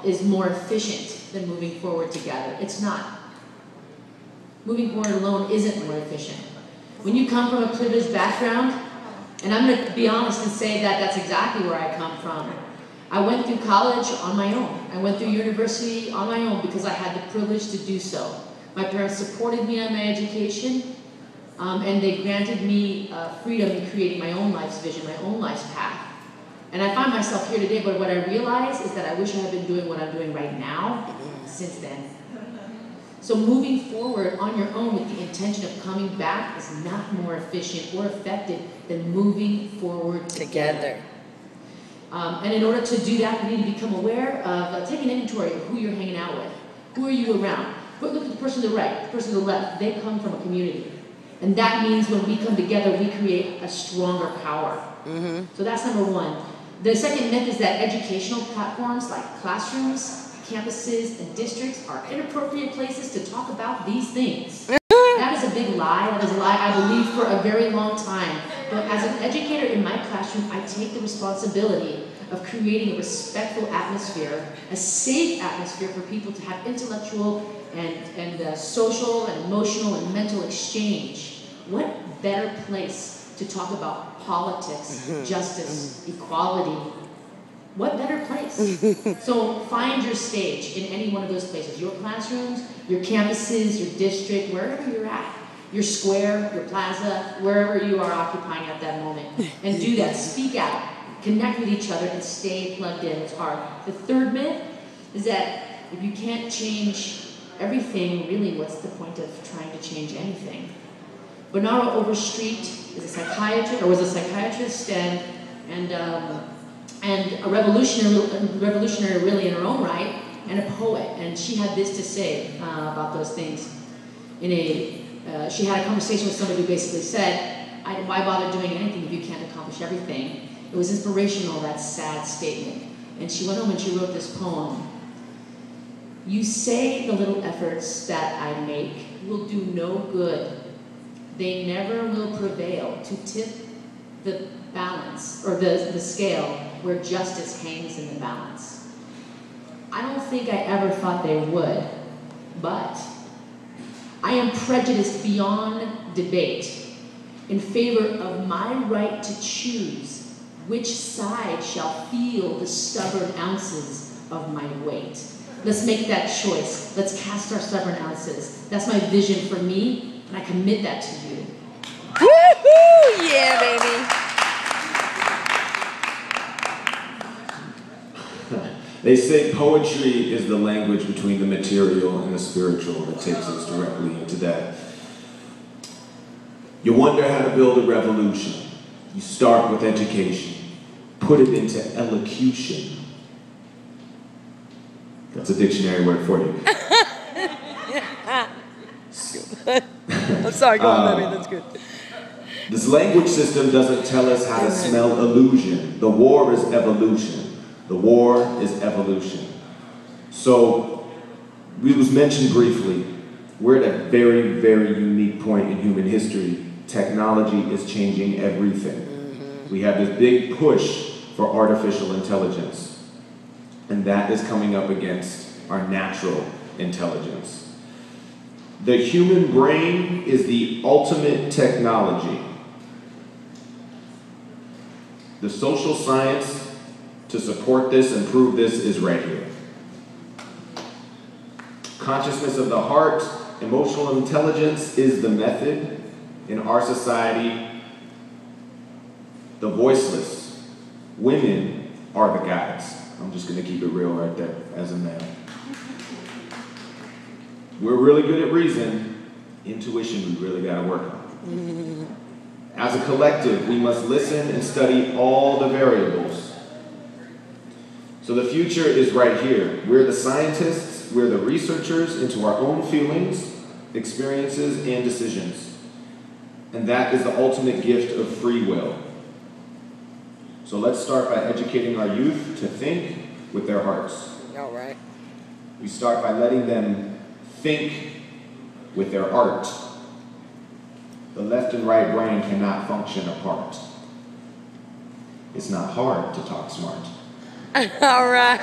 is more efficient than moving forward together. It's not. Moving forward alone isn't more efficient. When you come from a privileged background, and I'm going to be honest and say that that's exactly where I come from. I went through college on my own. I went through university on my own because I had the privilege to do so. My parents supported me on my education, and they granted me freedom in creating my own life's vision, my own life's path. And I find myself here today, but what I realize is that I wish I had been doing what I'm doing right now since then. So moving forward on your own with the intention of coming back is not more efficient or effective than moving forward together. And in order to do that, we need to become aware of taking inventory of who you're hanging out with. Who are you around? Look at the person to the right, the person to the left. They come from a community. And that means when we come together, we create a stronger power. So that's number one. The second myth is that educational platforms like classrooms, campuses, and districts are inappropriate places to talk about these things. That is a big lie. That is a lie I believed for a very long time. But as an educator in my classroom, I take the responsibility of creating a respectful atmosphere, a safe atmosphere for people to have intellectual and social and emotional and mental exchange. What better place to talk about politics, justice, equality? What better place? So find your stage in any one of those places. Your classrooms, your campuses, your district, wherever you're at. Your square, your plaza, wherever you are occupying at that moment. And do that. Speak out. Connect with each other and stay plugged in. It's hard. The third myth is that if you can't change everything, really, what's the point of trying to change anything? Bernardo Overstreet is a psychiatrist, or was a psychiatrist, and a revolutionary really in her own right, and a poet. And she had this to say about those things. She had a conversation with somebody who basically said, why bother doing anything if you can't accomplish everything? It was inspirational, that sad statement. And she went home and she wrote this poem. You say the little efforts that I make will do no good. They never will prevail to tip the balance, or the scale where justice hangs in the balance. I don't think I ever thought they would, but I am prejudiced beyond debate in favor of my right to choose which side shall feel the stubborn ounces of my weight. Let's make that choice. Let's cast our stubborn ounces. That's my vision for me, and I commit that to you. Woohoo! Yeah, baby. They say poetry is the language between the material and the spiritual that takes us directly into that. You wonder how to build a revolution. You start with education. Put it into elocution. That's a dictionary word for you. I'm sorry, go on, baby, that's good. This language system doesn't tell us how to smell illusion. The war is evolution. The war is evolution. So, it was mentioned briefly, we're at a very, very unique point in human history. Technology is changing everything. We have this big push for artificial intelligence, and that is coming up against our natural intelligence. The human brain is the ultimate technology. The social science to support this and prove this is right here. Consciousness of the heart, emotional intelligence is the method. In our society, the voiceless, women are the guides. I'm just gonna keep it real right there as a man. We're really good at reason. Intuition we really gotta work on. As a collective, we must listen and study all the variables. So the future is right here. We're the scientists, we're the researchers into our own feelings, experiences, and decisions. And that is the ultimate gift of free will. So let's start by educating our youth to think with their hearts. All right. We start by letting them think with their art. The left and right brain cannot function apart. It's not hard to talk smart. All right.